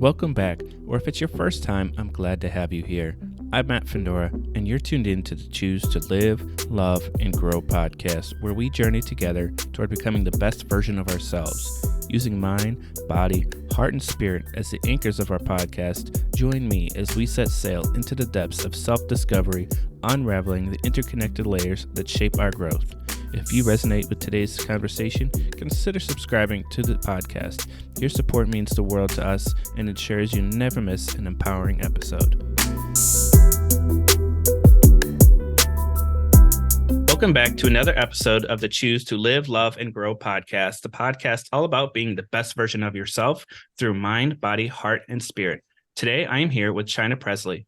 Welcome back, or if it's your first time, I'm glad to have you here. I'm Matt Fendora, and you're tuned in to the Choose to Live, Love, and Grow podcast, where we journey together toward becoming the best version of ourselves. Using mind, body, heart, and spirit as the anchors of our podcast, join me as we set sail into the depths of self-discovery, unraveling the interconnected layers that shape our growth. If you resonate with today's conversation, consider subscribing to the podcast. Your support means the world to us and ensures you never miss an empowering episode. Welcome back to another episode of the Choose to Live, Love, and Grow podcast, the podcast all about being the best version of yourself through mind, body, heart, and spirit. Today, I am here with Chynna Presley.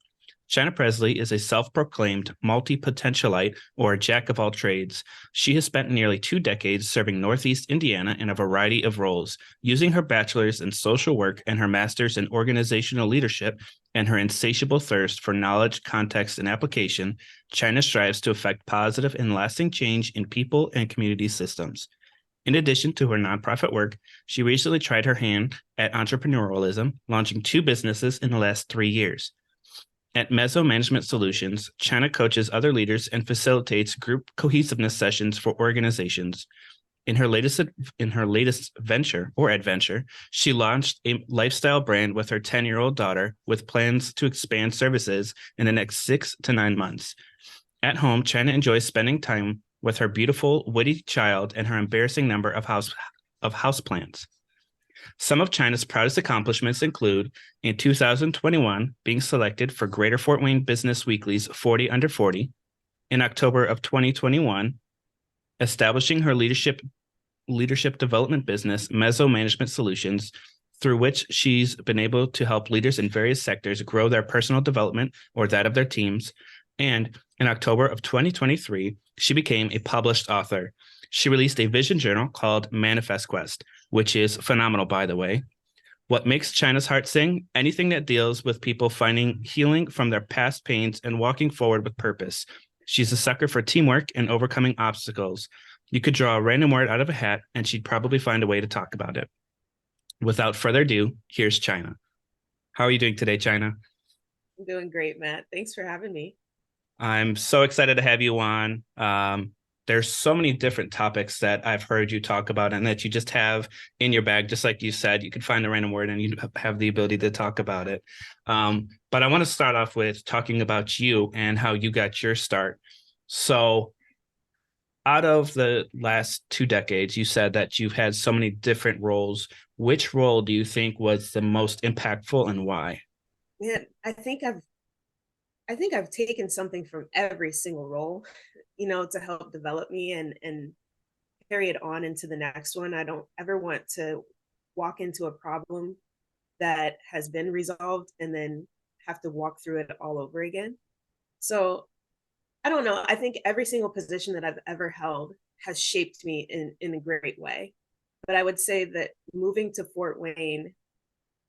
Chynna Presley is a self-proclaimed multipotentialite, or jack of all trades. She has spent nearly 2 decades serving Northeast Indiana in a variety of roles. Using her bachelor's in social work and her master's in organizational leadership and her insatiable thirst for knowledge, context, and application, Chynna strives to effect positive and lasting change in people and community systems. In addition to her nonprofit work, she recently tried her hand at entrepreneurialism, launching 2 businesses in the last 3 years. At Mezzo Management Solutions, Chynna coaches other leaders and facilitates group cohesiveness sessions for organizations. In her latest adventure, she launched a lifestyle brand with her 10-year-old daughter, with plans to expand services in the next 6 to 9 months. At home, Chynna enjoys spending time with her beautiful, witty child and her embarrassing number of houseplants. Some of Chynna's proudest accomplishments include, in 2021, being selected for Greater Fort Wayne Business Weekly's 40 Under 40, in October of 2021, establishing her leadership development business, Mezzo Management Solutions, through which she's been able to help leaders in various sectors grow their personal development or that of their teams, and in October of 2023, she became a published author. She released a vision journal called Manifest Quest, which is phenomenal, by the way. What makes Chynna's heart sing? Anything that deals with people finding healing from their past pains and walking forward with purpose. She's a sucker for teamwork and overcoming obstacles. You could draw a random word out of a hat, and she'd probably find a way to talk about it. Without further ado, here's Chynna. How are you doing today, Chynna? I'm doing great, Matt. Thanks for having me. I'm so excited to have you on. There's so many different topics that I've heard you talk about and that you just have in your bag. Just like you said, you could find a random word and you have the ability to talk about it. But I want to start off with talking about you and how you got your start. So out of the last 2 decades, you said that you've had so many different roles. Which role do you think was the most impactful and why? Yeah, I think I've taken something from every single role, to help develop me and carry it on into the next one. I don't ever want to walk into a problem that has been resolved and then have to walk through it all over again. So I don't know. I think every single position that I've ever held has shaped me in a great way. But I would say that moving to Fort Wayne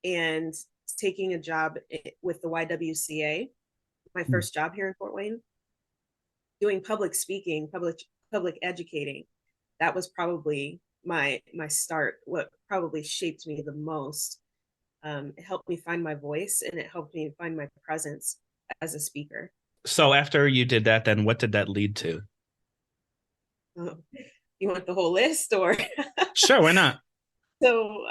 and taking a job with the YWCA, my first job here in Fort Wayne, doing public speaking, public educating, that was probably my start. What probably shaped me the most. It helped me find my voice and it helped me find my presence as a speaker. So after you did that, then what did that lead to? You want the whole list, or? Sure, why not? So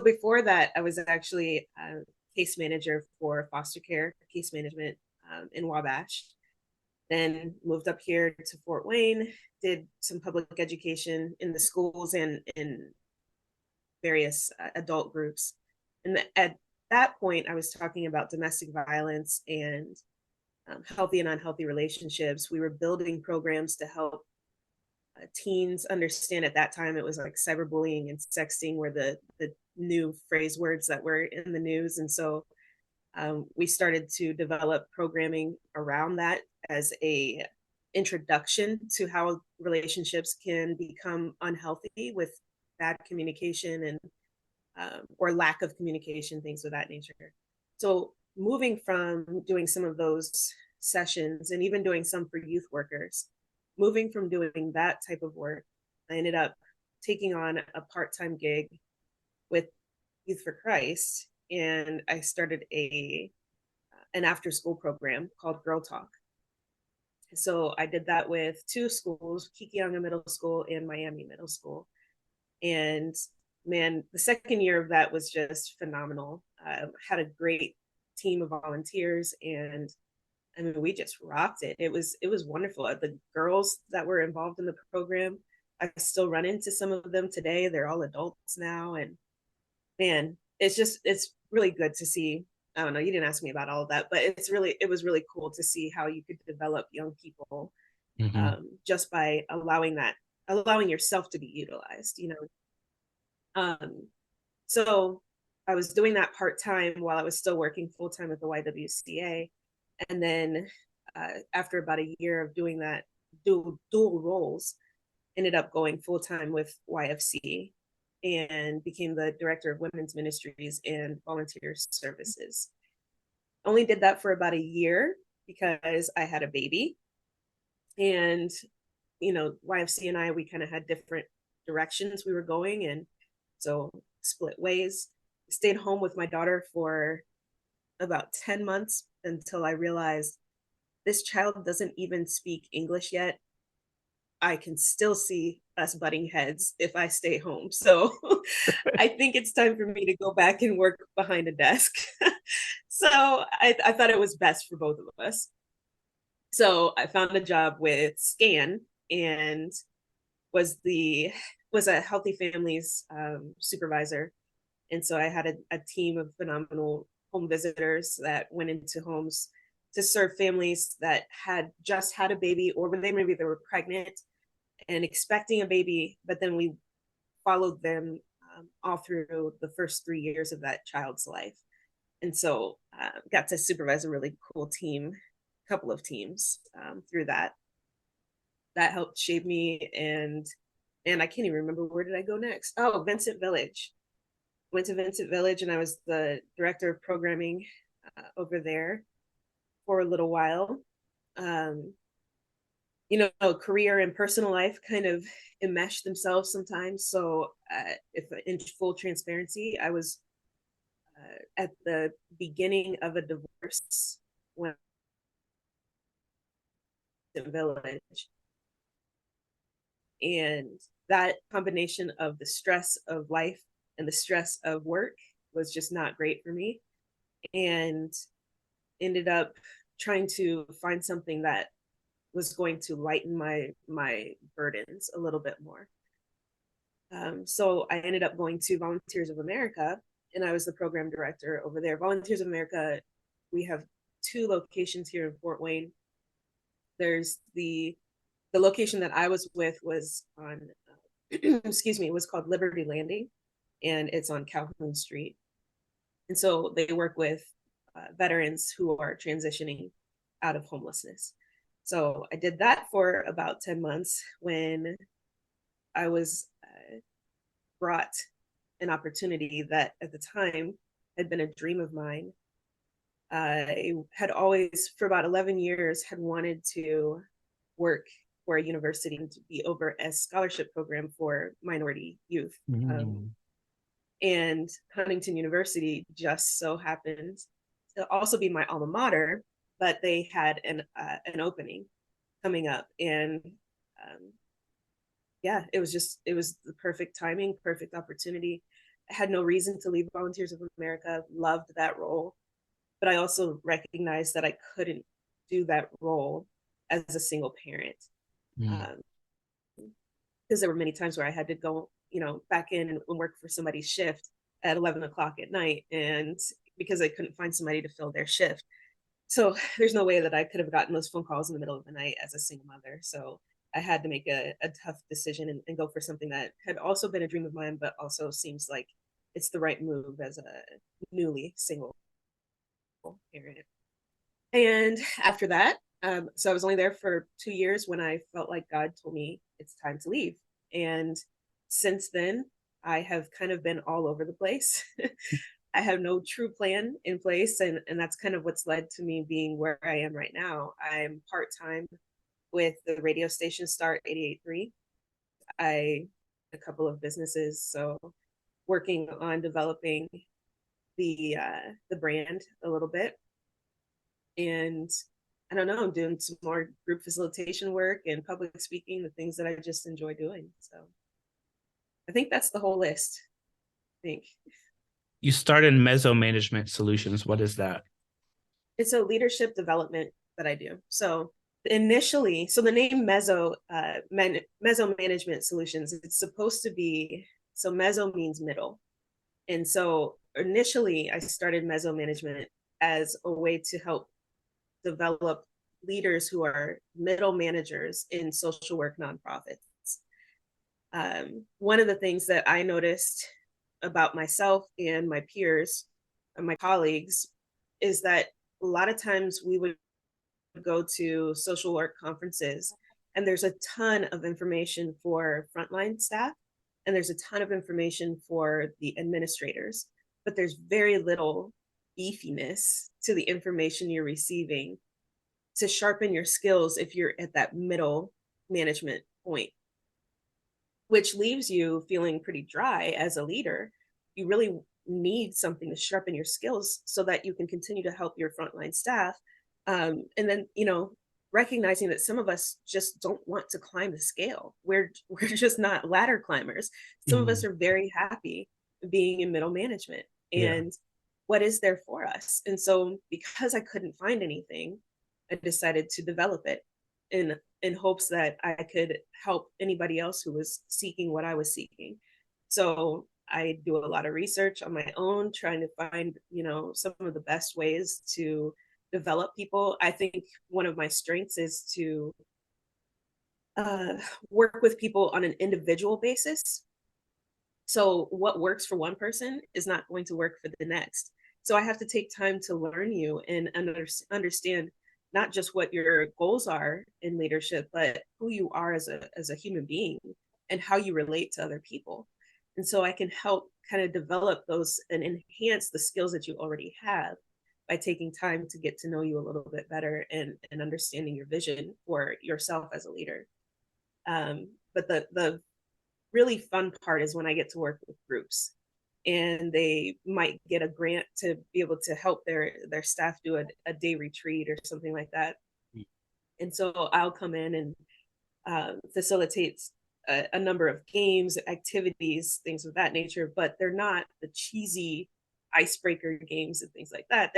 before that, I was actually a case manager for foster care case management in Wabash. Then moved up here to Fort Wayne, did some public education in the schools and in various adult groups. And at that point, I was talking about domestic violence and healthy and unhealthy relationships. We were building programs to help teens understand. At that time, it was like cyberbullying and sexting were the new phrase words that were in the news. And so we started to develop programming around that as a introduction to how relationships can become unhealthy with bad communication and or lack of communication, things of that nature. So moving from doing some of those sessions and even doing some for youth workers, moving from doing that type of work, I ended up taking on a part-time gig with Youth for Christ and I started an after school program called Girl Talk. So I did that with two schools, Kikianga Middle School and Miami Middle School. And man, the second year of that was just phenomenal. Had a great team of volunteers, and I mean, we just rocked it. It was wonderful. The girls that were involved in the program, I still run into some of them today. They're all adults now, and man, it's really good to see. I don't know, you didn't ask me about all of that, but it was really cool to see how you could develop young people, Mm-hmm. just by allowing yourself to be utilized, you know. So I was doing that part time while I was still working full time at the YWCA, and then after about a year of doing that dual roles, ended up going full time with YFC and became the director of women's ministries and volunteer services. Only did that for about a year because I had a baby, and YFC and I, we kind of had different directions we were going, and so split ways. Stayed home with my daughter for about 10 months until I realized this child doesn't even speak English yet. I can still see us butting heads if I stay home. So I think it's time for me to go back and work behind a desk. So I thought it was best for both of us. So I found a job with Scan, and was a healthy families supervisor. And so I had a team of phenomenal home visitors that went into homes to serve families that had just had a baby, or when maybe they were pregnant and expecting a baby, but then we followed them all through the first 3 years of that child's life. And so got to supervise a really cool couple of teams through that. That helped shape me, and I can't even remember, where did I go next? Oh, Vincent Village. Went to Vincent Village, and I was the director of programming over there for a little while. Um, Career and personal life kind of enmesh themselves sometimes. So, if in full transparency, I was at the beginning of a divorce when in Village, and that combination of the stress of life and the stress of work was just not great for me, and ended up trying to find something that was going to lighten my burdens a little bit more. So I ended up going to Volunteers of America, and I was the program director over there. Volunteers of America, we have two locations here in Fort Wayne. There's the location that I was with was on, excuse me, it was called Liberty Landing, and it's on Calhoun Street. And so they work with veterans who are transitioning out of homelessness. So I did that for about 10 months when I was brought an opportunity that at the time had been a dream of mine. I had always, for about 11 years, had wanted to work for a university and to be over a scholarship program for minority youth. Mm-hmm. And Huntington University just so happened to also be my alma mater, but they had an opening coming up, and yeah, it was the perfect timing, perfect opportunity. I had no reason to leave Volunteers of America. Loved that role, but I also recognized that I couldn't do that role as a single parent, Mm-hmm. um, because there were many times where I had to go, back in and work for somebody's shift at 11 o'clock at night, and because I couldn't find somebody to fill their shift. So there's no way that I could have gotten those phone calls in the middle of the night as a single mother. So I had to make a tough decision and go for something that had also been a dream of mine, but also seems like it's the right move as a newly single parent. And after that, so I was only there for 2 years when I felt like God told me it's time to leave. And since then, I have kind of been all over the place. I have no true plan in place, and that's kind of what's led to me being where I am right now. I'm part-time with the radio station Start 88.3. I a couple of businesses, so working on developing the brand a little bit. And I don't know, I'm doing some more group facilitation work and public speaking, the things that I just enjoy doing. So I think that's the whole list. I think You started Mezzo Management Solutions. What is that? it's a leadership development that I do. So initially, so the name Mezzo Management Solutions, it's supposed to be, so Mezzo means middle. And so initially I started Mezzo Management as a way to help develop leaders who are middle managers in social work nonprofits. One of the things that I noticed about myself and my peers and my colleagues is that a lot of times we would go to social work conferences and there's a ton of information for frontline staff and there's a ton of information for the administrators, but there's very little beefiness to the information you're receiving to sharpen your skills if you're at that middle management point, which leaves you feeling pretty dry as a leader. You really need something to sharpen your skills so that you can continue to help your frontline staff. And then, recognizing that some of us just don't want to climb the scale. We're just not ladder climbers. Some of us Mhm. are very happy being in middle management. Yeah. And what is there for us? And so because I couldn't find anything, I decided to develop it in hopes that I could help anybody else who was seeking what I was seeking. So I do a lot of research on my own, trying to find, some of the best ways to develop people. I think one of my strengths is to uh, work with people on an individual basis. So what works for one person is not going to work for the next. So I have to take time to learn you and understand not just what your goals are in leadership, but who you are as a human being and how you relate to other people. And so I can help kind of develop those and enhance the skills that you already have by taking time to get to know you a little bit better and understanding your vision for yourself as a leader. But the really fun part is when I get to work with groups and they might get a grant to be able to help their staff do a day retreat or something like that. And so I'll come in and facilitate a number of games, activities, things of that nature, but they're not the cheesy icebreaker games and things like that.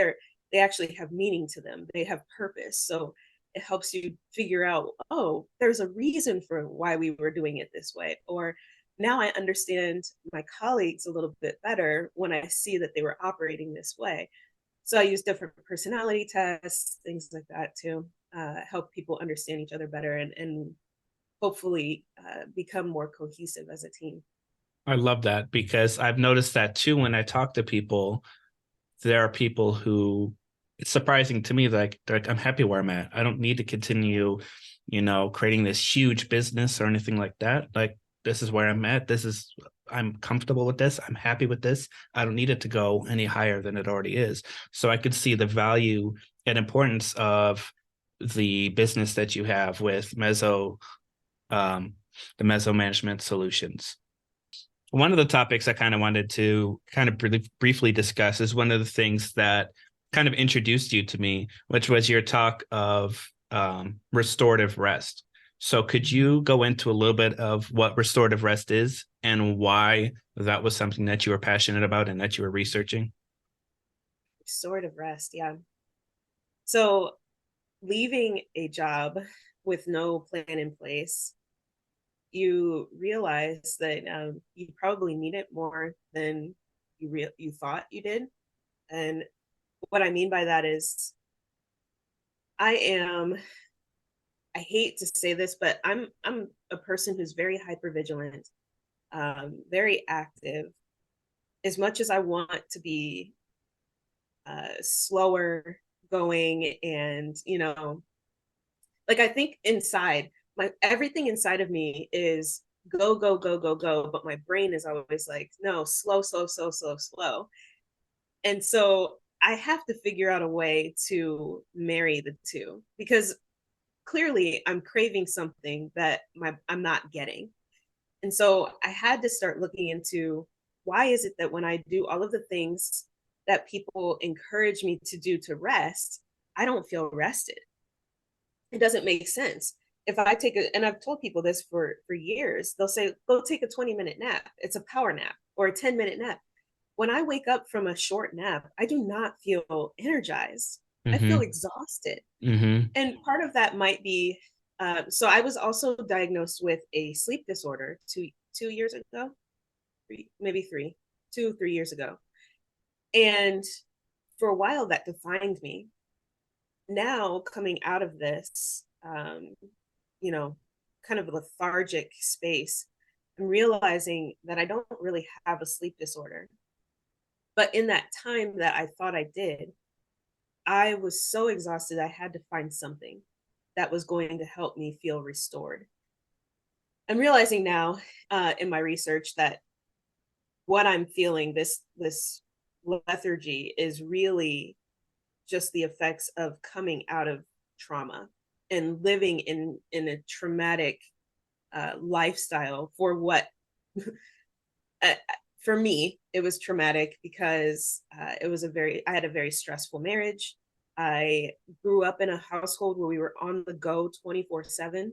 They actually have meaning to them. They have purpose. So it helps you figure out, oh, there's a reason for why we were doing it this way. Or now I understand my colleagues a little bit better when I see that they were operating this way. So I use different personality tests, things like that to help people understand each other better and hopefully become more cohesive as a team. I love that because I've noticed that too when I talk to people. There are people who it's surprising to me, like they're like, I'm happy where I'm at. I don't need to continue, creating this huge business or anything like that. Like this is where I'm at. I'm comfortable with this. I'm happy with this. I don't need it to go any higher than it already is. So I could see the value and importance of the business that you have with um, the Mezzo Management Solutions. One of the topics I kind of wanted to kind of briefly discuss is one of the things that kind of introduced you to me, which was your talk of restorative rest. So could you go into a little bit of what restorative rest is and why that was something that you were passionate about and that you were researching? Sort of rest, yeah. So leaving a job with no plan in place, you realize that you probably need it more than you thought you did. And what I mean by that is, I am. I hate to say this, but I'm a person who's very hyper vigilant, very active. As much as I want to be slower going, and like I think inside my everything inside of me is go go go go go, but my brain is always like no, slow slow slow slow slow. And so I have to figure out a way to marry the two because clearly I'm craving something that I'm not getting. And so I had to start looking into why is it that when I do all of the things that people encourage me to do to rest, I don't feel rested. It doesn't make sense. If I take a, and I've told people this for years, they'll say, go take a 20-minute nap. It's a power nap or a 10-minute nap. When I wake up from a short nap, I do not feel energized. I feel Mm-hmm. exhausted. Mm-hmm. And part of that might be, so I was also diagnosed with a sleep disorder 2 years ago, maybe 3 years ago. And for a while that defined me. Now coming out of this, you know, kind of lethargic space, I'm realizing that I don't really have a sleep disorder. But in that time that I thought I did, I was so exhausted, I had to find something that was going to help me feel restored. I'm realizing now in my research that what I'm feeling, this lethargy, is really just the effects of coming out of trauma and living in a traumatic lifestyle. For what uh, for me it was traumatic because I had a very stressful marriage. I grew up in a household where we were on the go 24/7,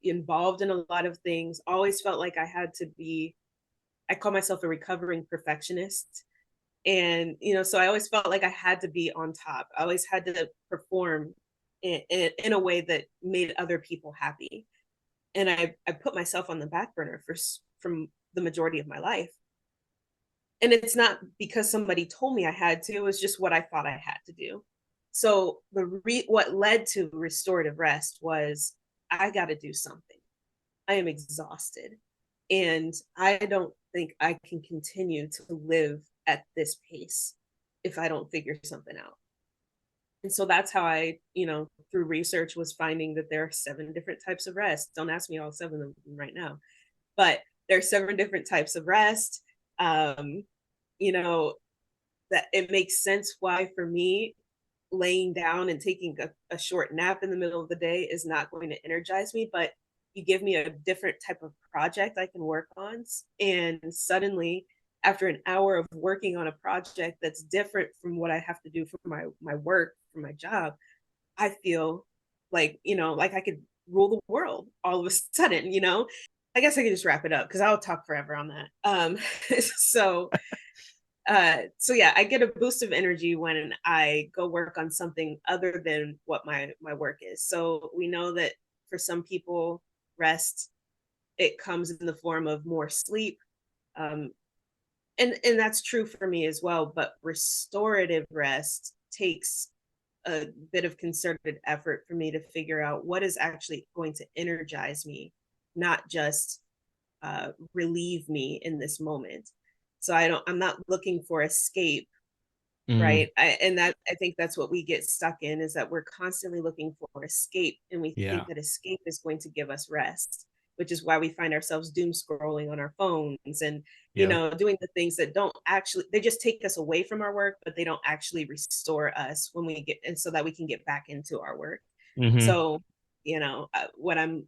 involved in a lot of things, always felt like I had to be, I call myself a recovering perfectionist. And so I always felt like I had to be on top. I always had to perform in a way that made other people happy. And I put myself on the back burner from the majority of my life. And it's not because somebody told me I had to, it was just what I thought I had to do. So what led to restorative rest was, I got to do something. I am exhausted. And I don't think I can continue to live at this pace if I don't figure something out. And so that's how I, through research, was finding that there are 7 different types of rest. Don't ask me all 7 of them right now, but there are 7 different types of rest. Um, you know, that it makes sense why, for me, laying down and taking a short nap in the middle of the day is not going to energize me, but you give me a different type of project I can work on. And suddenly, after an hour of working on a project that's different from what I have to do for my work, for my job, I feel like, like I could rule the world all of a sudden. I guess I could just wrap it up because I'll talk forever on that. So so yeah, I get a boost of energy when I go work on something other than what my work is. So we know that for some people, rest, it comes in the form of more sleep. Um, and that's true for me as well. But restorative rest takes a bit of concerted effort for me to figure out what is actually going to energize me, not just relieve me in this moment. So I'm not looking for escape, Mm, right? I think that's what we get stuck in, is that we're constantly looking for escape, and we yeah. think that escape is going to give us rest, which is why we find ourselves doom scrolling on our phones and Yeah. doing the things that don't actually, they just take us away from our work, but they don't actually restore us when we get, and so that we can get back into our work. Mm-hmm. So what I'm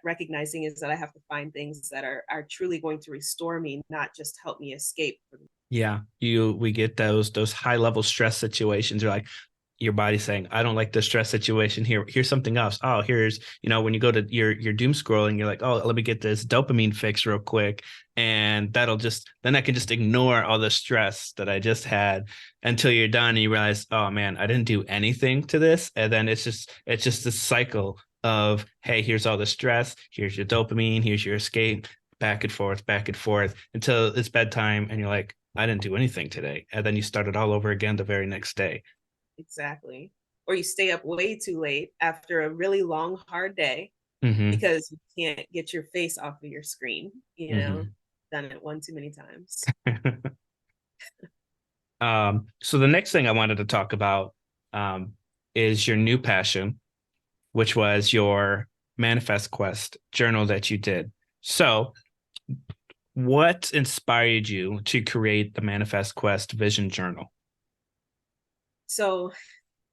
recognizing is that I have to find things that are truly going to restore me, not just help me escape from. Yeah. We get those high level stress situations. You're like, your body's saying, I don't like the stress situation here. Here's something else. Oh, here's, when you go to your doom scrolling, you're like, oh, let me get this dopamine fix real quick. And then I can just ignore all the stress that I just had until you're done and you realize, oh man, I didn't do anything to this. And then it's just this cycle of, hey, here's all the stress. Here's your dopamine. Here's your escape, back and forth until it's bedtime. And you're like, I didn't do anything today. And then you start it all over again the very next day. Exactly. Or you stay up way too late after a really long, hard day Mm-hmm. because you can't get your face off of your screen. Mm-hmm. Done it one too many times. So the next thing I wanted to talk about um, is your new passion, which was your Manifest Quest journal that you did. So, what inspired you to create the Manifest Quest Vision Journal? So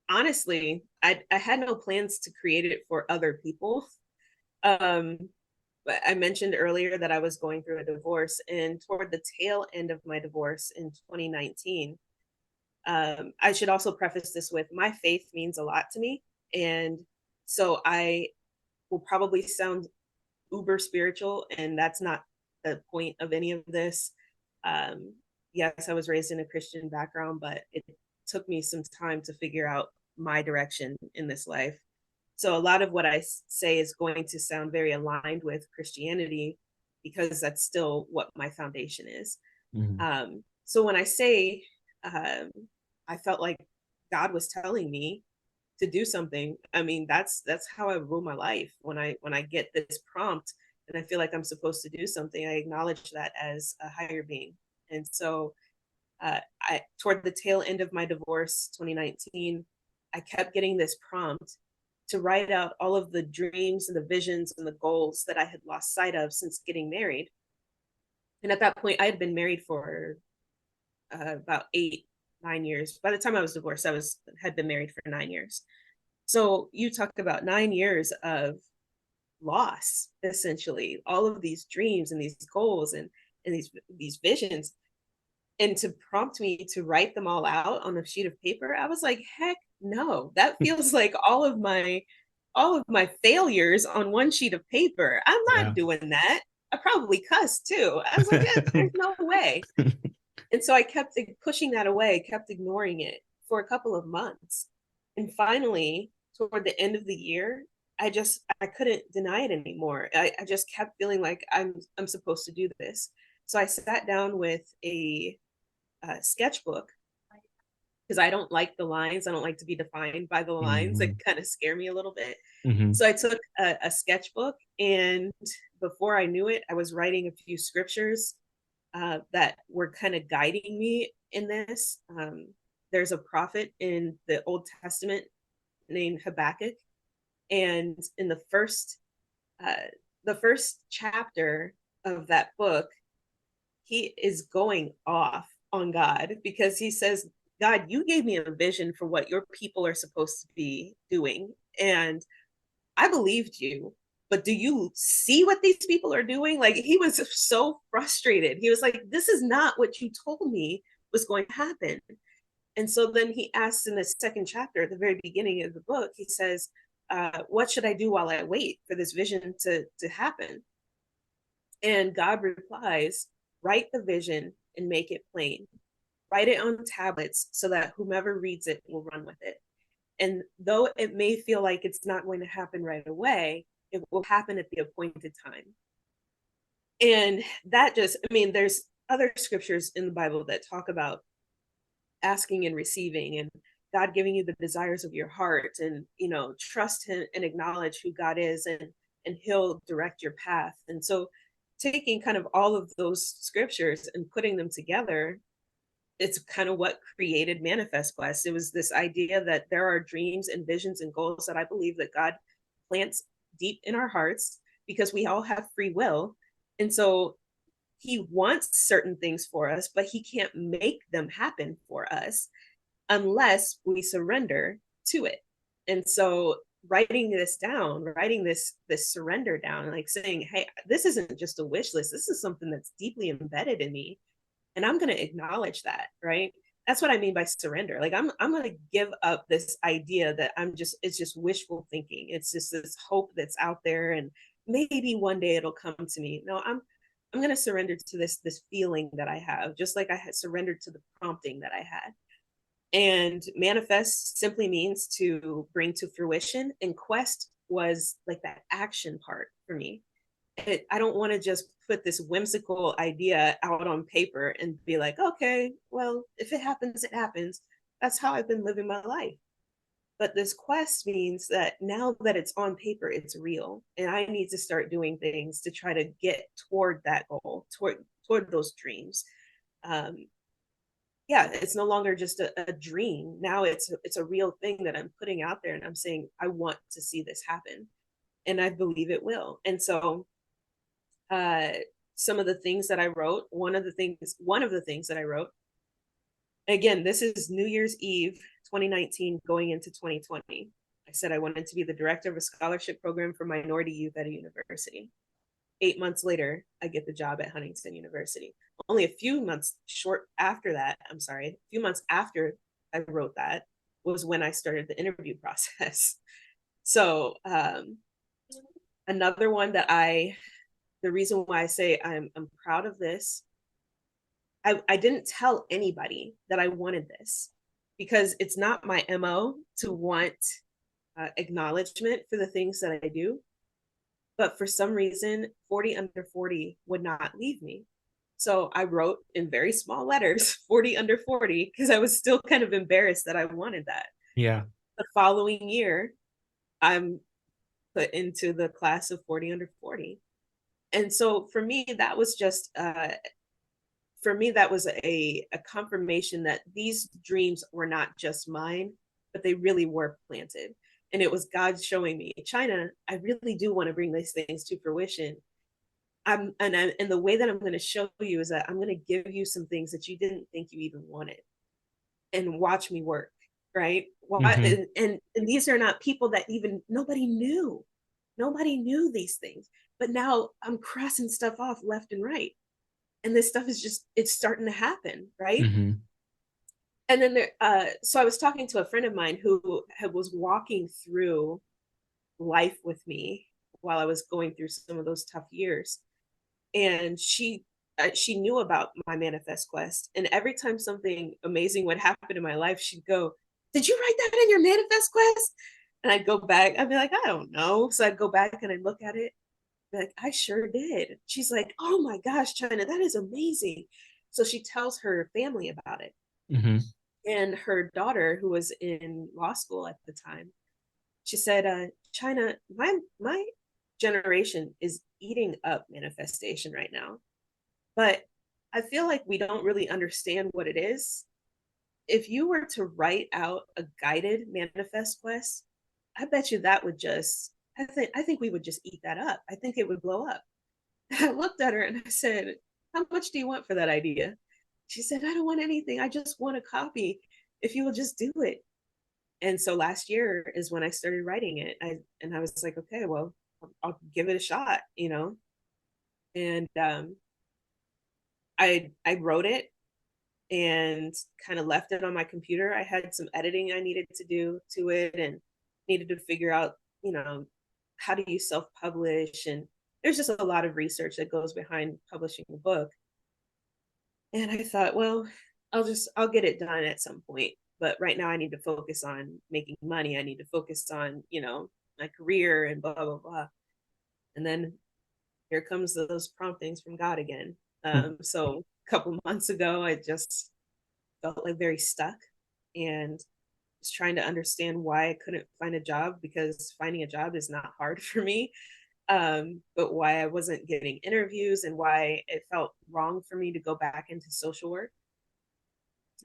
honestly, I had no plans to create it for other people. Um, I mentioned earlier that I was going through a divorce, and toward the tail end of my divorce in 2019, I should also preface this with my faith means a lot to me. And so I will probably sound uber spiritual, and that's not the point of any of this. Um, yes, I was raised in a Christian background, but it took me some time to figure out my direction in this life. So a lot of what I say is going to sound very aligned with Christianity because that's still what my foundation is. Mhm. So when I say um, I felt like God was telling me to do something, I mean that's how I rule my life. When I get this prompt and I feel like I'm supposed to do something, I acknowledge that as a higher being. And so I toward the tail end of my divorce, 2019, I kept getting this prompt to write out all of the dreams and the visions and the goals that I had lost sight of since getting married. And at that point, I had been married for about 8, 9 years. By the time I was divorced, I was had been married for 9 years. So you talk about 9 years of loss, essentially, all of these dreams and these goals and these visions, and to prompt me to write them all out on a sheet of paper, I was like, heck no, that feels like all of my failures on one sheet of paper. I'm Yeah. not doing that. I probably cussed too. I was like, there's no way. And so I kept pushing that away, kept ignoring it for a couple of months. And finally, toward the end of the year, I couldn't deny it anymore. I just kept feeling like I'm supposed to do this. So I sat down with a sketchbook because I don't like the lines. I don't like to be defined by the lines. They Mhm. kind of scare me a little bit. Mhm. So I took a sketchbook, and before I knew it, I was writing a few scriptures that were kind of guiding me in this. There's a prophet in the Old Testament named Habakkuk, and in uh, the first chapter of that book, he is going off on God because he says, God, you gave me a vision for what your people are supposed to be doing. And I believed you, but do you see what these people are doing? Like, he was so frustrated. He was like, this is not what you told me was going to happen. And so then he asks in the second chapter, at the very beginning of the book, he says, what should I do while I wait for this vision to happen? And God replies, write the vision and make it plain. Write it on tablets so that whomever reads it will run with it. And though it may feel like it's not going to happen right away, it will happen at the appointed time. And that just, I mean, there's other scriptures in the Bible that talk about asking and receiving and God giving you the desires of your heart, and trust him and acknowledge who God is, and he'll direct your path. And so taking kind of all of those scriptures and putting them together, it's kind of what created Manifest Quest. It was this idea that there are dreams and visions and goals that I believe that God plants deep in our hearts because we all have free will. And so he wants certain things for us, but he can't make them happen for us unless we surrender to it. And so writing this down, writing this surrender down, like saying, hey, this isn't just a wish list. This is something that's deeply embedded in me. And I'm going to acknowledge that, right? That's what I mean by surrender. Like I'm going to give up this idea that it's just wishful thinking. It's just this hope that's out there and maybe one day it'll come to me. No, I'm going to surrender to this feeling that I have, just like I had surrendered to the prompting that I had. And manifest simply means to bring to fruition, and quest was like that action part for me. I don't want to just put this whimsical idea out on paper and be like, okay, well, if it happens, it happens. That's how I've been living my life. But this quest means that now that it's on paper, it's real. And I need to start doing things to try to get toward that goal, toward those dreams. Um, yeah, it's no longer just a dream. Now it's a real thing that I'm putting out there, and I'm saying I want to see this happen, and I believe it will. And so uh some of the things that I wrote, one of the things that I wrote, again, this is New Year's Eve 2019 going into 2020. I said I wanted to be the director of a scholarship program for minority youth at a university. 8 months later, I get the job at Huntington University. Only a few months after I wrote that was when I started the interview process. So another one that the reason why I say I'm proud of this, I didn't tell anybody that I wanted this, because it's not my MO to want acknowledgement for the things that I do. But for some reason, 40 under 40 would not leave me. So I wrote in very small letters, 40 under 40, because I was still kind of embarrassed that I wanted that. Yeah. The following year, I'm put into the class of 40 under 40. And so for me, that was just, a confirmation that these dreams were not just mine, but they really were planted. And it was God showing me, Chynna, I really do want to bring these things to fruition. And the way that I'm going to show you is that I'm going to give you some things that you didn't think you even wanted, and watch me work. Right. Mm-hmm. And these are not people that even nobody knew these things, but now I'm crossing stuff off left and right. And this stuff is just, it's starting to happen. Right. Mm-hmm. And then so I was talking to a friend of mine who was walking through life with me while I was going through some of those tough years. And she knew about my manifest quest. And every time something amazing would happen in my life, she'd go, "Did you write that in your manifest quest?" And I'd go back, I'd be like, "I don't know." So I'd go back and I'd look at it, be like, "I sure did." She's like, "Oh my gosh, Chynna, that is amazing." So she tells her family about it. Mm-hmm. And her daughter, who was in law school at the time, she said, "Chynna, my generation is eating up manifestation right now, but I feel like we don't really understand what it is. If you were to write out a guided manifest quest, I bet you that would just, I think we would just eat that up. I think it would blow up." I looked at her and I said, "How much do you want for that idea?" She said, "I don't want anything. I just want a copy. If you will just do it." And so last year is when I started writing it. I was like, okay, well, I'll give it a shot, you know. And I wrote it and kind of left it on my computer. I had some editing I needed to do to it, and needed to figure out, you know, how do you self-publish, and there's just a lot of research that goes behind publishing a book. And I thought, well, I'll get it done at some point. But right now I need to focus on making money. I need to focus on, you know, my career and blah, blah, blah. And then here comes those promptings from God again. So a couple months ago, I just felt like very stuck, and was trying to understand why I couldn't find a job, because finding a job is not hard for me. But why I wasn't getting interviews, and why it felt wrong for me to go back into social work.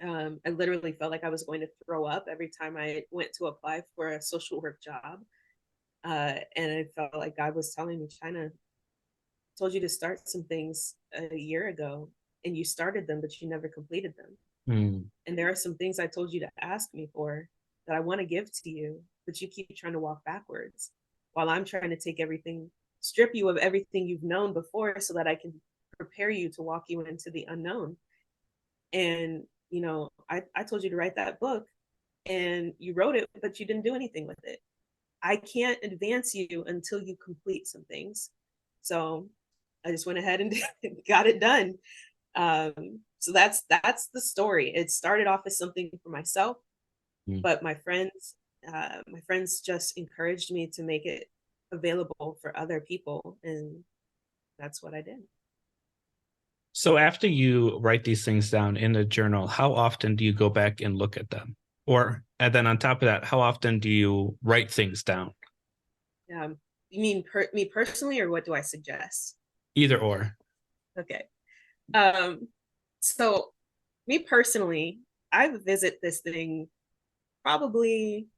I literally felt like I was going to throw up every time I went to apply for a social work job. And I felt like God was telling me, "Chynna, told you to start some things a year ago, and you started them, but you never completed them. Mm. And there are some things I told you to ask me for that I want to give to you, but you keep trying to walk backwards, while I'm trying to take everything, strip you of everything you've known before, so that I can prepare you to walk you into the unknown." And, you know, I told you to write that book, and you wrote it, but you didn't do anything with it. I can't advance you until you complete some things. So I just went ahead and got it done. So that's the story. It started off as something for myself, Mm. but my friends just encouraged me to make it available for other people, and that's what I did. So after you write these things down in a journal, how often do you go back and look at them? Or, and then on top of that, how often do you write things down? You mean me personally, or what do I suggest? Either or. Okay. Um, so me personally, I visit this thing probably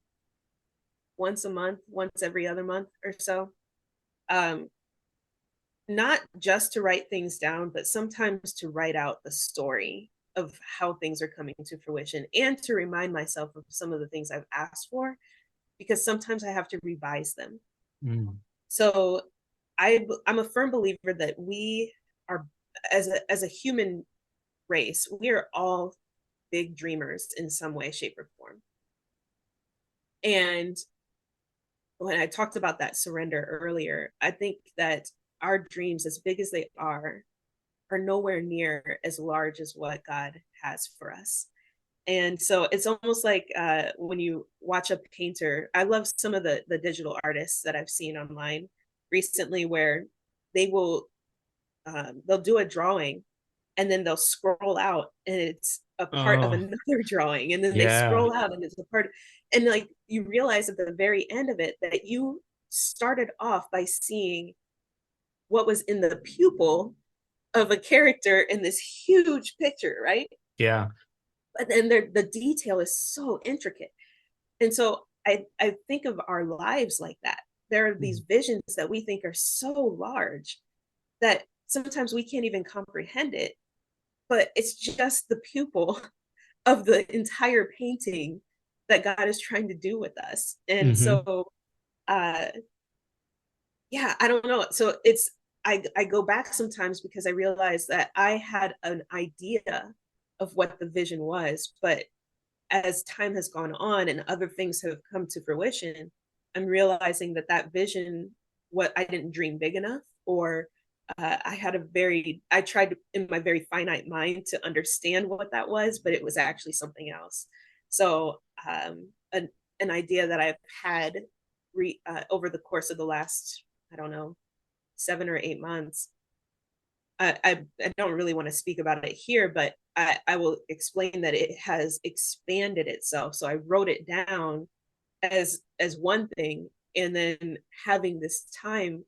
once a month, once every other month or so. Um, Not just to write things down, but sometimes to write out the story of how things are coming to fruition, and to remind myself of some of the things I've asked for, because sometimes I have to revise them. Mm. So I'm a firm believer that we are, as a human race, we are all big dreamers in some way, shape, or form. And when I talked about that surrender earlier, I think that our dreams, as big as they are nowhere near as large as what God has for us. And so it's almost like when you watch a painter, I love some of the digital artists that I've seen online recently, where they will they'll do a drawing and then they'll scroll out and it's a part of Oh, another drawing, and then they yeah. scroll out and it's a part, and like you realize at the very end of it that you started off by seeing what was in the pupil of a character in this huge picture, right? Yeah. But then the detail is so intricate. And so I think of our lives like that. There are these visions that we think are so large that sometimes we can't even comprehend it, but it's just the pupil of the entire painting that God is trying to do with us. And Mm-hmm. so uh yeah, I don't know. So it's I go back sometimes because I realize that I had an idea of what the vision was, but as time has gone on and other things have come to fruition, I'm realizing that that vision, what I didn't dream big enough, or I tried in my very finite mind to understand what that was, but it was actually something else. So, an idea that I've had over the course of the last, I don't know, 7 or 8 months. I don't really want to speak about it here, but I will explain that it has expanded itself. So I wrote it down as one thing, and then having this time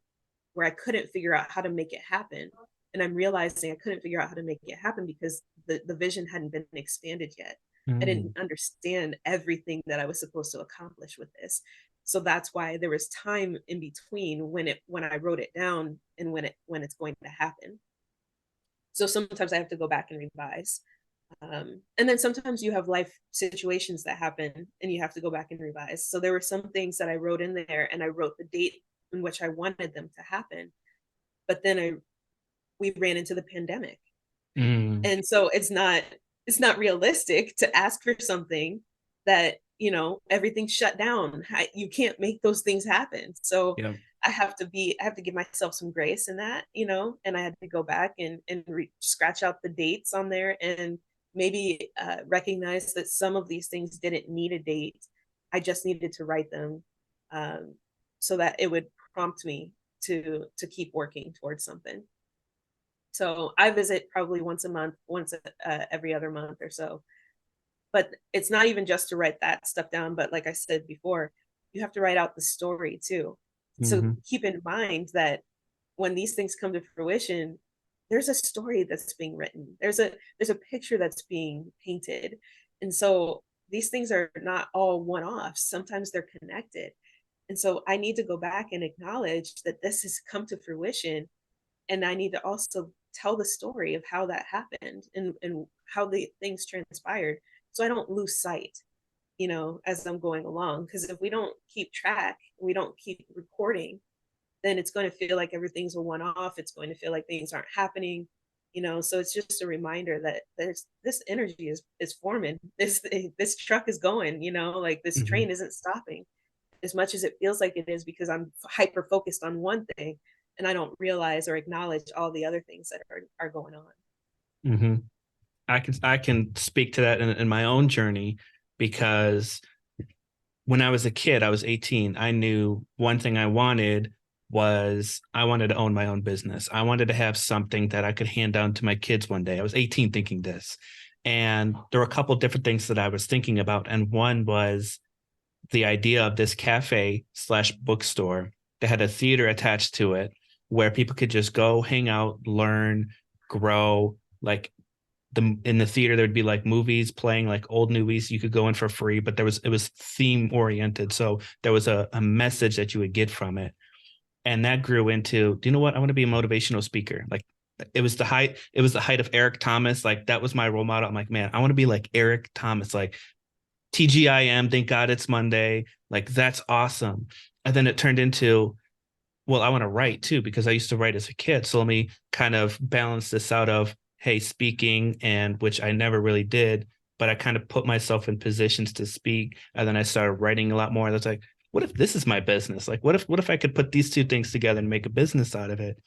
where I couldn't figure out how to make it happen. And I'm realizing I couldn't figure out how to make it happen because the vision hadn't been expanded yet. I Mm. didn't understand everything that I was supposed to accomplish with this. So that's why there was time in between when I wrote it down and when it's going to happen. So sometimes I have to go back and revise. And then sometimes you have life situations that happen and you have to go back and revise. So there were some things that I wrote in there and I wrote the date in which I wanted them to happen. But then we ran into the pandemic. Mm. And so it's not realistic to ask for something that, everything's shut down. You can't make those things happen. So Yeah. I have to give myself some grace in that, and I had to go back and scratch out the dates on there, and maybe recognize that some of these things didn't need a date. I just needed to write them, um, so that it would prompt me to keep working towards something. So I visit probably once a month, once every other month or so. But it's not even just to write that stuff down, but like I said before, you have to write out the story too. So Mm-hmm. keep in mind that when these things come to fruition, there's a story that's being written. There's a picture that's being painted. And so these things are not all one-offs. Sometimes they're connected. And so I need to go back and acknowledge that this has come to fruition, and I need to also tell the story of how that happened, and how the things transpired, so I don't lose sight, as I'm going along. Because if we don't keep track, we don't keep recording, then it's going to feel like everything's a one off. It's going to feel like things aren't happening, so it's just a reminder that there's this energy is forming. This truck is going, like this Mm-hmm. train isn't stopping, as much as it feels like it is, because I'm hyper focused on one thing and I don't realize or acknowledge all the other things that are going on. Mm-hmm. I can speak to that in my own journey, because when I was a kid, I was 18. I knew one thing I wanted to own my own business. I wanted to have something that I could hand down to my kids one day. I was 18 thinking this. And there were a couple of different things that I was thinking about. And one was the idea of this cafe slash bookstore that had a theater attached to it where people could just go hang out, learn, grow. Like in the theater, there'd be like movies playing, like old movies you could go in for free, but it was theme oriented. So there was a message that you would get from it. And that grew into, do you know what? I want to be a motivational speaker. Like it was the height of Eric Thomas. Like that was my role model. I'm like, man, I want to be like Eric Thomas, like TGIM, thank God it's Monday. Like that's awesome. And then it turned into, well, I want to write too, because I used to write as a kid. So let me kind of balance this out of, hey, speaking, and which I never really did, but I kind of put myself in positions to speak. And then I started writing a lot more. That's like, what if this is my business? Like, what if I could put these two things together and make a business out of it?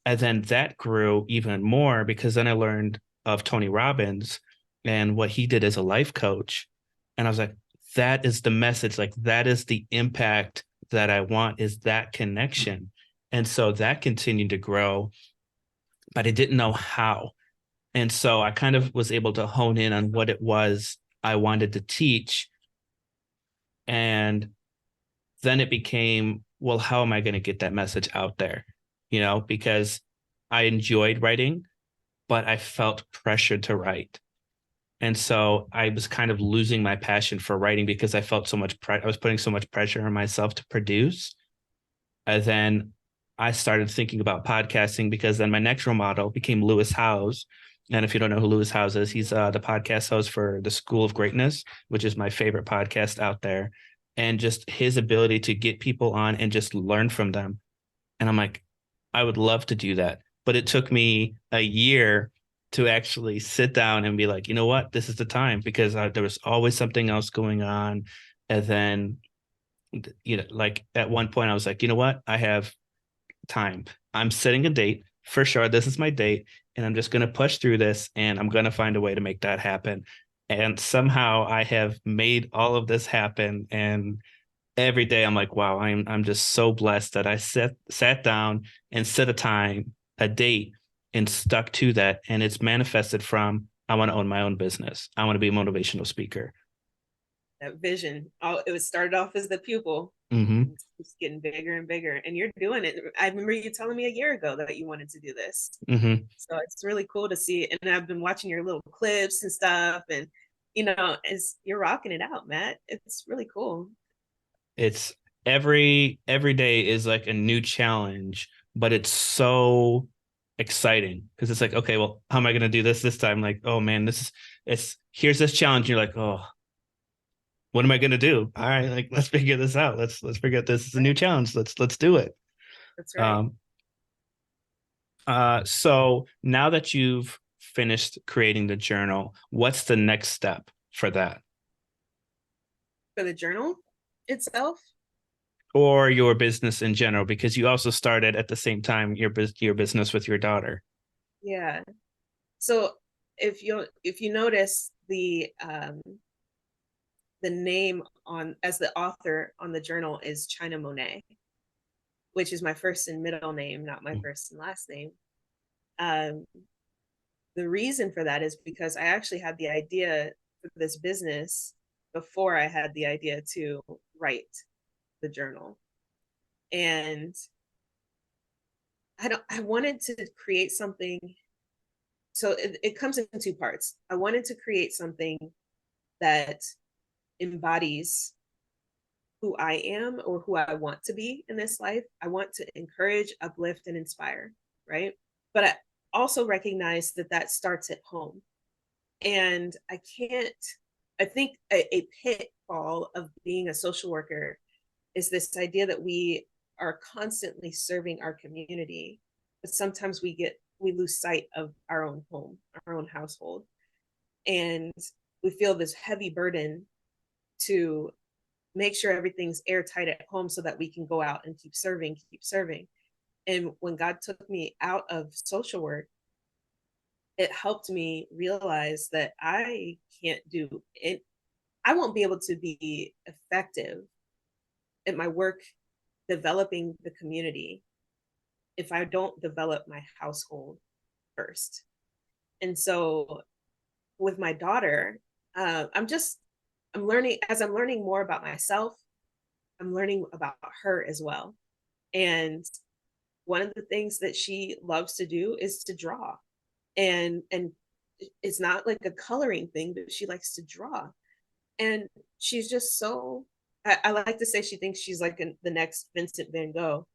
And then that grew even more because then I learned of Tony Robbins and what he did as a life coach. And I was like, that is the message. Like, that is the impact that I want, is that connection. And so that continued to grow, but I didn't know how. And so I kind of was able to hone in on what it was I wanted to teach. And then it became, well, how am I going to get that message out there? Because I enjoyed writing, but I felt pressured to write. And so I was kind of losing my passion for writing because I felt so much I was putting so much pressure on myself to produce. And then I started thinking about podcasting because then my next role model became Lewis Howes. And if you don't know who Lewis Howes is, he's the podcast host for the School of Greatness, which is my favorite podcast out there. And just his ability to get people on and just learn from them. And I'm like, I would love to do that. But it took me a year to actually sit down and be like, you know what, this is the time, because there was always something else going on. And then, like at one point I was like, you know what, I have time. I'm setting a date for sure. This is my date. And I'm just going to push through this and I'm going to find a way to make that happen. And somehow I have made all of this happen. And every day I'm like, wow, I'm just so blessed that I sat down and set a time, a date, and stuck to that. And it's manifested from, I want to own my own business. I want to be a motivational speaker. That vision. Oh, it was started off as the pupil. Mm-hmm. It's getting bigger and bigger, and you're doing it. I remember you telling me a year ago that you wanted to do this. Mm-hmm. So it's really cool to see. And I've been watching your little clips and stuff, and as you're rocking it out, Matt. It's really cool. It's every day is like a new challenge, but it's so exciting because it's like, okay, well, how am I going to do this time? Like, oh man, here's this challenge. You're like, oh, what am I going to do? All right, like let's figure this out. Let's figure out this is a new challenge. Let's do it. That's right. So now that you've finished creating the journal, what's the next step for that? For the journal itself? Or your business in general, because you also started at the same time your business with your daughter. Yeah. So if you notice the name on as the author on the journal is Chynna Monet, which is my first and middle name, not my first and last name. Um, the reason for that is because I actually had the idea for this business before I had the idea to write the journal. And I wanted to create something. So it comes in two parts. I wanted to create something that embodies who I am or who I want to be in this life. I want to encourage, uplift, and inspire, right? But I also recognize that starts at home. And I think a pitfall of being a social worker is this idea that we are constantly serving our community, but sometimes we lose sight of our own home, our own household. And we feel this heavy burden to make sure everything's airtight at home so that we can go out and keep serving. And when God took me out of social work, it helped me realize that I can't do it. I won't be able to be effective at my work developing the community if I don't develop my household first. And so with my daughter, I'm learning more about myself. I'm learning about her as well. And one of the things that she loves to do is to draw. And it's not like a coloring thing, but she likes to draw. And she's just so I like to say she thinks she's like the next Vincent van Gogh.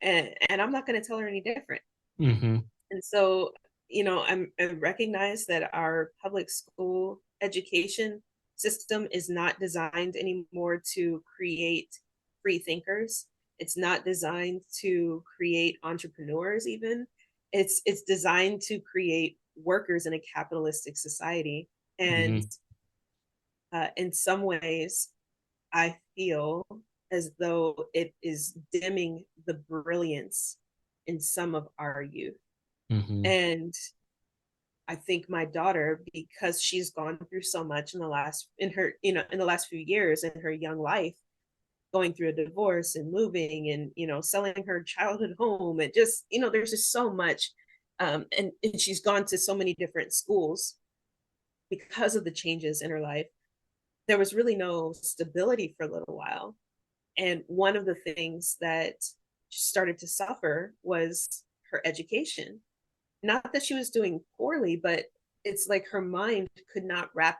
And I'm not going to tell her any different. Mm-hmm. And so, I recognize that our public school education system is not designed anymore to create free thinkers. It's not designed to create entrepreneurs even. It's designed to create workers in a capitalistic society. And Mm-hmm. in some ways, I feel as though it is dimming the brilliance in some of our youth. Mm-hmm. And I think my daughter, because she's gone through so much in the last in the last few years in her young life, going through a divorce and moving and selling her childhood home, and just there's just so much, and she's gone to so many different schools because of the changes in her life. There was really no stability for a little while, and one of the things that started to suffer was her education. Not that she was doing poorly, but it's like her mind could not wrap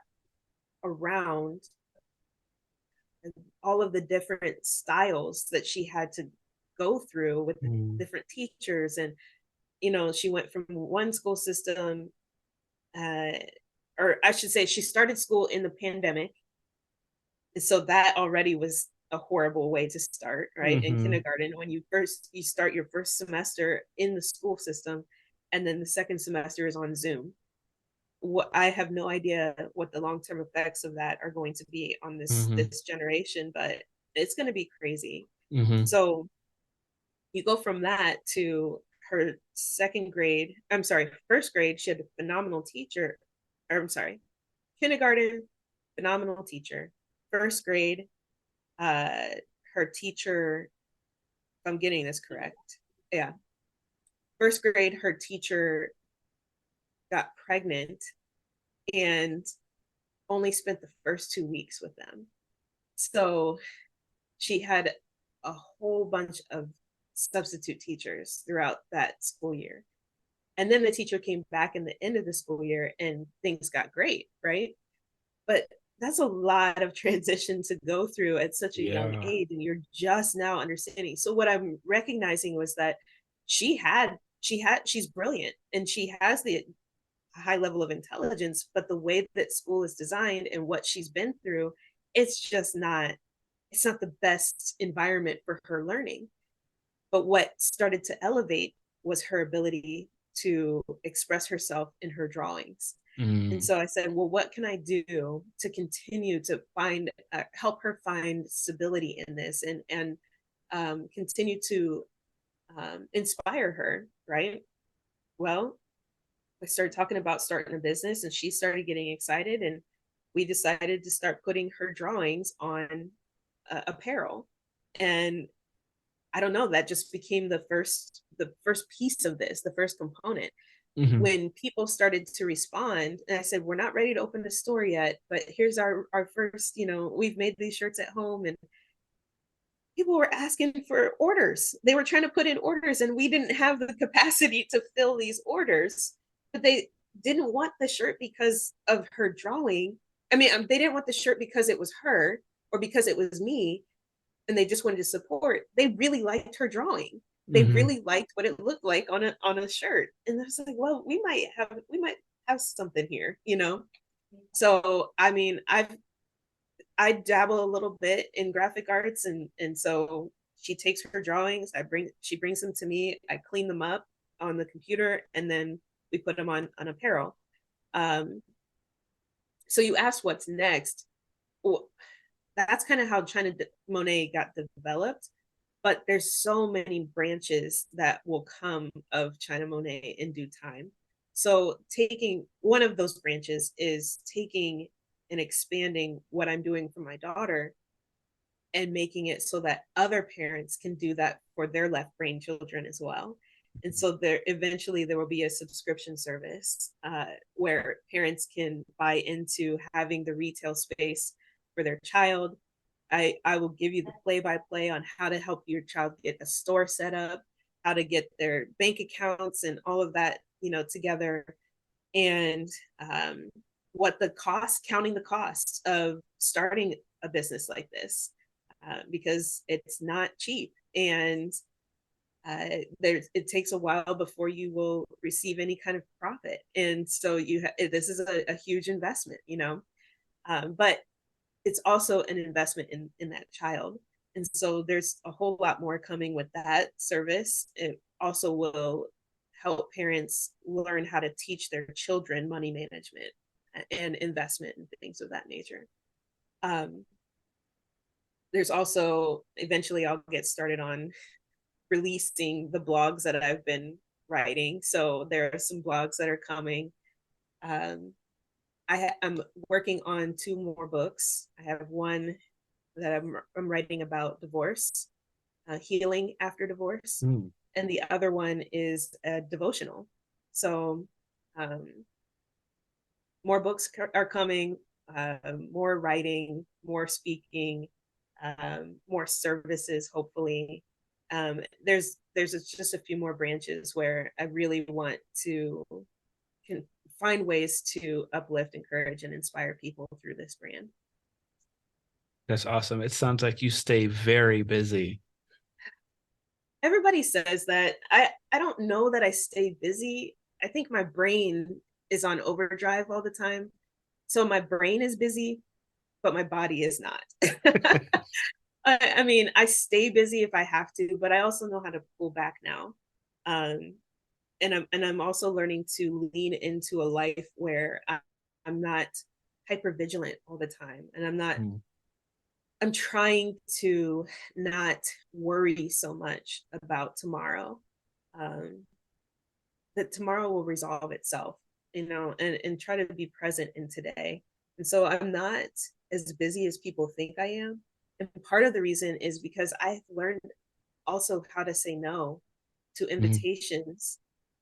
around all of the different styles that she had to go through with the Mm-hmm. different teachers. And she went from one school system, uh, or I should say she started school in the pandemic, so that already was a horrible way to start, right? In Mm-hmm. kindergarten, when you start your first semester in the school system, and then the second semester is on Zoom. What I have no idea what the long-term effects of that are going to be on Mm-hmm. this generation, but it's going to be crazy. Mm-hmm. So you go from that to her second grade. I'm sorry, first grade. She had a phenomenal teacher. Or I'm sorry, kindergarten, phenomenal teacher. First grade, uh, her teacher. If I'm getting this correct, yeah. First grade, her teacher got pregnant and only spent the first 2 weeks with them. So she had a whole bunch of substitute teachers throughout that school year. And then the teacher came back in the end of the school year and things got great, right? But that's a lot of transition to go through at such a young Yeah. age, and you're just now understanding. So what I'm recognizing was that she's brilliant and she has the high level of intelligence, but the way that school is designed and what she's been through, it's just not it's not the best environment for her learning. But what started to elevate was her ability to express herself in her drawings. And Mm-hmm. so I said, well, what can I do to continue to help her find stability in this, and continue to inspire her, right? Well, I started talking about starting a business, and she started getting excited, and we decided to start putting her drawings on apparel. And I don't know, that just became the first piece of this, the first component. Mm-hmm. When people started to respond, and I said, we're not ready to open the store yet, but here's our first, we've made these shirts at home, and people were asking for orders. They were trying to put in orders, and we didn't have the capacity to fill these orders. But they didn't want the shirt because of her drawing. I mean, they didn't want the shirt because it was her or because it was me, and they just wanted to support. They really liked her drawing. They Mm-hmm. really liked what it looked like on a shirt. And I was like, well, we might have something here. So I mean, I dabble a little bit in graphic arts, and so she takes her drawings, she brings them to me, I clean them up on the computer, and then we put them on apparel. Um, so you asked what's next. Well, that's kind of how China Monet got developed, but there's so many branches that will come of China Monet in due time. So taking one of those branches is taking and expanding what I'm doing for my daughter and making it so that other parents can do that for their left brain children as well. And so there will be a subscription service where parents can buy into having the retail space for their child. I will give you the play-by-play on how to help your child get a store set up, how to get their bank accounts and all of that, together, and what the cost, counting the cost of starting a business like this, because it's not cheap, and it takes a while before you will receive any kind of profit, and so this is a huge investment, but it's also an investment in that child. And so there's a whole lot more coming with that service. It also will help parents learn how to teach their children money management and investment and things of that nature. There's also, eventually I'll get started on releasing the blogs that I've been writing. So there are some blogs that are coming. I'm working on 2 more books. I have one that I'm writing about divorce, healing after divorce, and the other one is a devotional. So more books are coming, more writing, more speaking, more services, hopefully. There's just a few more branches where I really want to can find ways to uplift, encourage, and inspire people through this brand. That's awesome. It sounds like you stay very busy. Everybody says that. I don't know that I stay busy. I think my brain is on overdrive all the time. So my brain is busy, but my body is not. I mean, I stay busy if I have to, but I also know how to pull back now. And I'm also learning to lean into a life where I'm not hyper vigilant all the time, and I'm trying to not worry so much about tomorrow. That tomorrow will resolve itself, and try to be present in today. And so I'm not as busy as people think I am. And part of the reason is because I've learned also how to say no to invitations,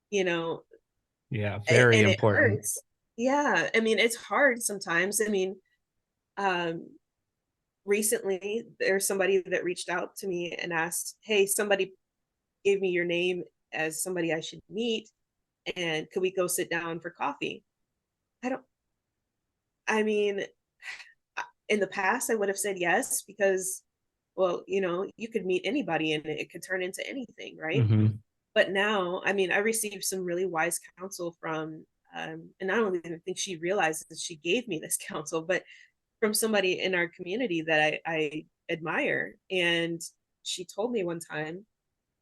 Yeah, very and it important. hurts. Yeah. I mean, it's hard sometimes. I mean, recently there's somebody that reached out to me and asked, hey, somebody gave me your name as somebody I should meet, and could we go sit down for coffee? I mean, in the past I would have said yes, because, well, you could meet anybody and it could turn into anything, right? But now, I mean, I received some really wise counsel from, and I don't even think she realizes that she gave me this counsel, but from somebody in our community that I admire. And she told me one time,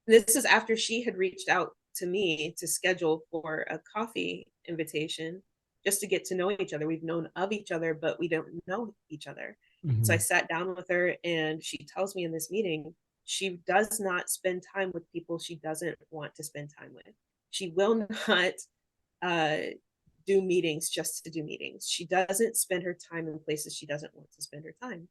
this is after she had reached out to me to schedule for a coffee invitation, just to get to know each other. We've known of each other, but we don't know each other. So I sat down with her, and she tells me in this meeting, she does not spend time with people she doesn't want to spend time with. She will not do meetings just to do meetings. She doesn't spend her time in places she doesn't want to spend her time.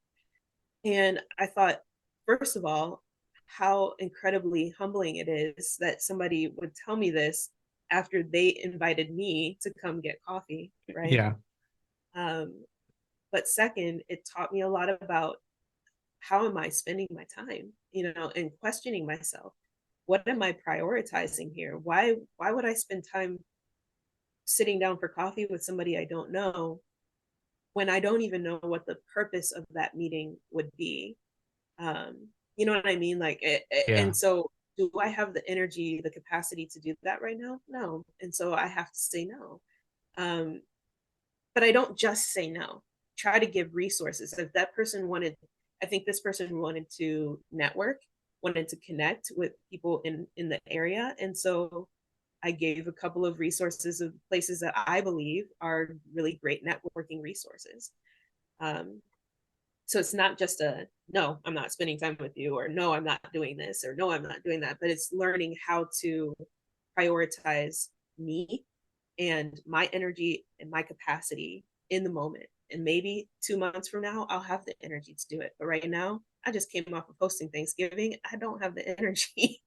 And I thought, first of all, how incredibly humbling it is that somebody would tell me this after they invited me to come get coffee, right? Yeah. But second, it taught me a lot about how am I spending my time, and questioning myself. What am I prioritizing here? Why would I spend time sitting down for coffee with somebody I don't know when I don't even know what the purpose of that meeting would be? You know what I mean? Like, Yeah. and so do I have the energy, the capacity to do that right now? No. And so I have to say no. But I don't just say no. Try to give resources. If that person wanted, I think this person wanted to network, wanted to connect with people in the area. And so I gave a couple of resources of places that I believe are really great networking resources. So it's not just a, no, I'm not spending time with you, or no, I'm not doing this, or no, I'm not doing that, but it's learning how to prioritize me and my energy and my capacity in the moment. And maybe 2 months from now, I'll have the energy to do it. But right now, I just came off of hosting Thanksgiving. I don't have the energy.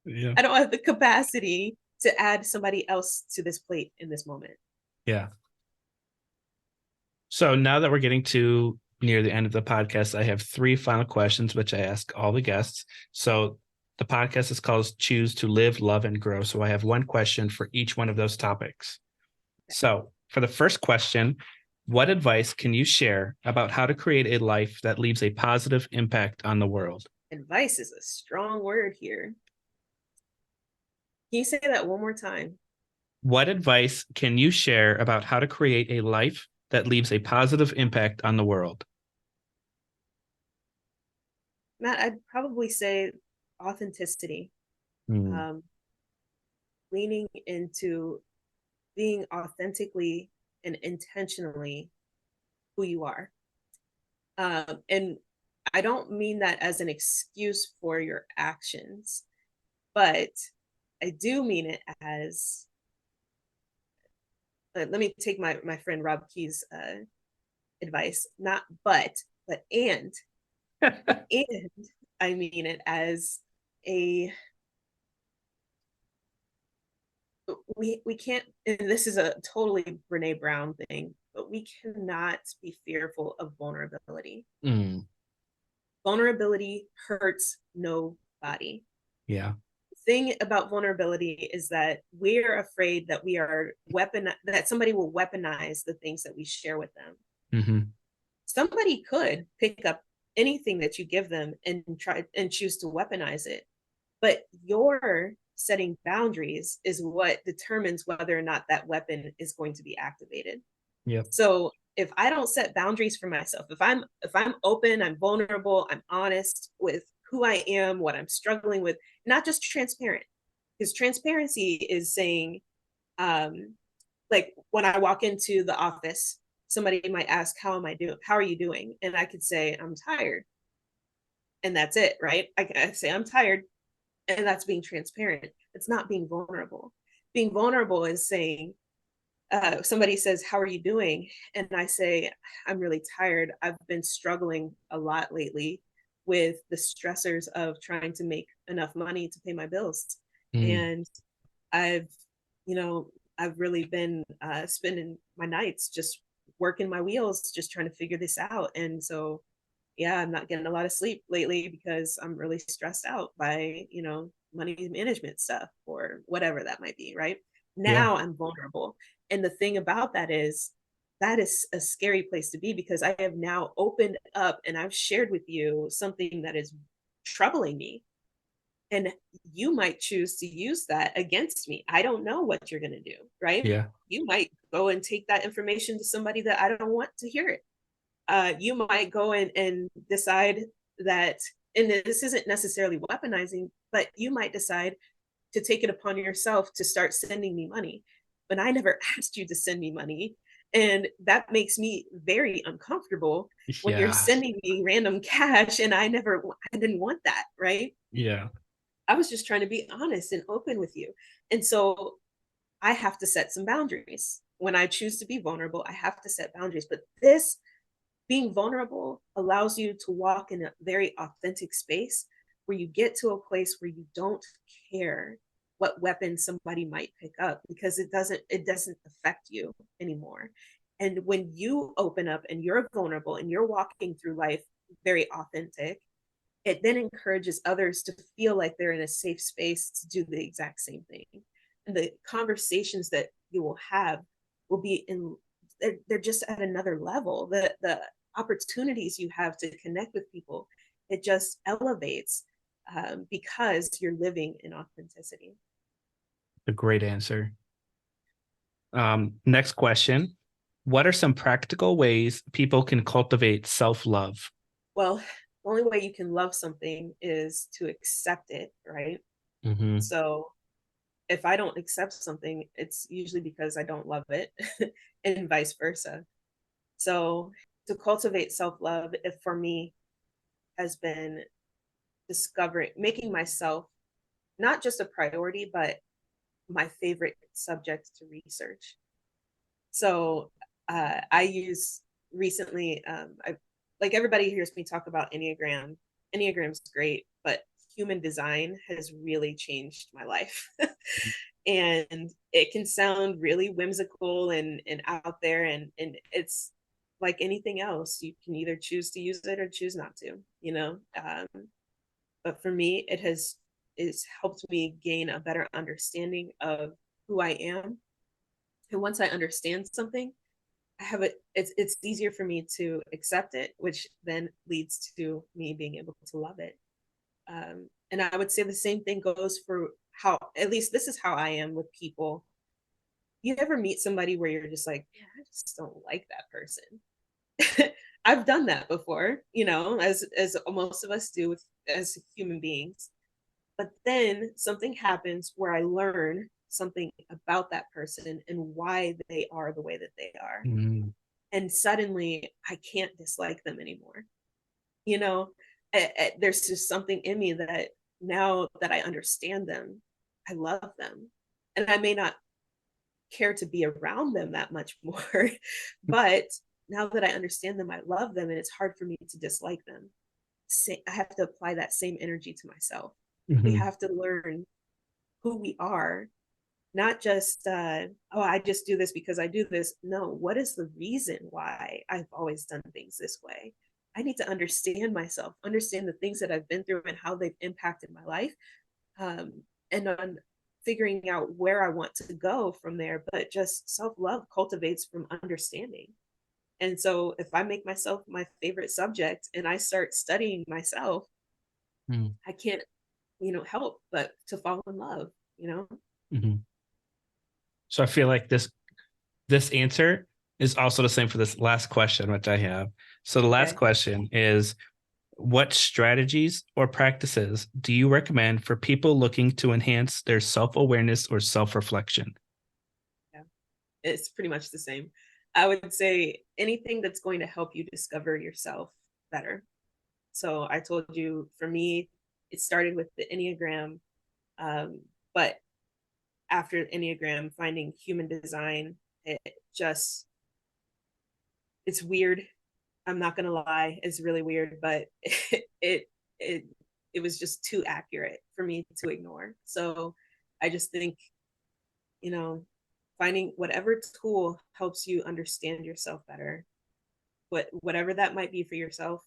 Yeah. I don't have the capacity to add somebody else to this plate in this moment. Yeah. So now that we're getting to near the end of the podcast, I have 3 final questions, which I ask all the guests. So the podcast is called Choose to Live, Love, and Grow. So I have one question for each one of those topics. So for the first question, what advice can you share about how to create a life that leaves a positive impact on the world? Advice is a strong word here. Can you say that one more time? What advice can you share about how to create a life that leaves a positive impact on the world? Matt, I'd probably say authenticity, Mm. um, leaning into being authentically and intentionally who you are. And I don't mean that as an excuse for your actions, but I do mean it as, let me take my friend Rob Key's advice, not but and I mean it as a, we can't, and this is a totally Brene Brown thing, but we cannot be fearful of vulnerability. Mm. Vulnerability hurts nobody. Yeah. The thing about vulnerability is that we're afraid that that somebody will weaponize the things that we share with them. Hmm. Somebody could pick up anything that you give them and try and choose to weaponize it, but your setting boundaries is what determines whether or not that weapon is going to be activated. Yep. So if I don't set boundaries for myself, if I'm open, I'm vulnerable, I'm honest with who I am, what I'm struggling with, not just transparent, because transparency is saying, um, like when I walk into the office, somebody might ask, "How am I doing? How are you doing?" And I could say, "I'm tired," and that's it, right? I can say I'm tired, and that's being transparent. It's not being vulnerable. Being vulnerable is saying, somebody says, "How are you doing?" And I say, "I'm really tired. I've been struggling a lot lately with the stressors of trying to make enough money to pay my bills. Mm. And I've, you know, I've really been spending my nights just working my wheels, just trying to figure this out. And so, yeah, I'm not getting a lot of sleep lately because I'm really stressed out by, money management stuff or whatever that might be, right? Yeah. Now I'm vulnerable. And the thing about that is a scary place to be because I have now opened up and I've shared with you something that is troubling me. And you might choose to use that against me. I don't know what you're going to do, right? Yeah. You might go and take that information to somebody that I don't want to hear it. You might go in and decide that, and this isn't necessarily weaponizing, but you might decide to take it upon yourself to start sending me money. But I never asked you to send me money. And that makes me very uncomfortable when you're Yeah. sending me random cash and I didn't want that, right? Yeah. I was just trying to be honest and open with you. And so I have to set some boundaries. When I choose to be vulnerable, I have to set boundaries. But this being vulnerable allows you to walk in a very authentic space where you get to a place where you don't care what weapon somebody might pick up because it doesn't affect you anymore. And when you open up and you're vulnerable and you're walking through life very authentic, it then encourages others to feel like they're in a safe space to do the exact same thing. And the conversations that you will have will be in, they're just at another level. The opportunities you have to connect with people, it just elevates, because you're living in authenticity. A great answer. Next question. What are some practical ways people can cultivate self-love? Well, the only way you can love something is to accept it, right? Hmm. So if I don't accept something, it's usually because I don't love it, and vice versa. So to cultivate self-love, if for me has been making myself not just a priority, but my favorite subject to research. So I use recently, like everybody hears me talk about Enneagram. Enneagram's great, but human design has really changed my life. And it can sound really whimsical and out there, and it's like anything else. You can either choose to use it or choose not to, but for me, it's helped me gain a better understanding of who I am. And once I understand something, I have it, it's easier for me to accept it, which then leads to me being able to love it. And I would say the same thing goes for how, at least this is how I am with people. You ever meet somebody where you're just like, yeah, I just don't like that person. I've done that before, as most of us do as human beings. But then something happens where I learn something about that person and why they are the way that they are. Mm. And suddenly I can't dislike them anymore. You know, there's just something in me that now that I understand them, I love them. And I may not care to be around them that much more, but now that I understand them, I love them, and it's hard for me to dislike them. I have to apply that same energy to myself. We Mhm. have to learn who we are, not just oh, I just do this because I do this. No, what is the reason why I've always done things this way? I need to understand myself, understand the things that I've been through and how they've impacted my life, um, and on figuring out where I want to go from there. But just self-love cultivates from understanding. And so if I make myself my favorite subject and I start studying myself, Mm. I can't, help but to fall in love. Mhm. So I feel like this answer is also the same for this last question, which I have. So the last Okay. question is, what strategies or practices do you recommend for people looking to enhance their self-awareness or self-reflection? Yeah. It's pretty much the same. I would say anything that's going to help you discover yourself better. So I told you, for me, it started with the Enneagram, but after Enneagram, finding human design, it just, it's weird. I'm not gonna lie, it's really weird, but it it it was just too accurate for me to ignore. So I just think, you know, finding whatever tool helps you understand yourself better, whatever that might be for yourself,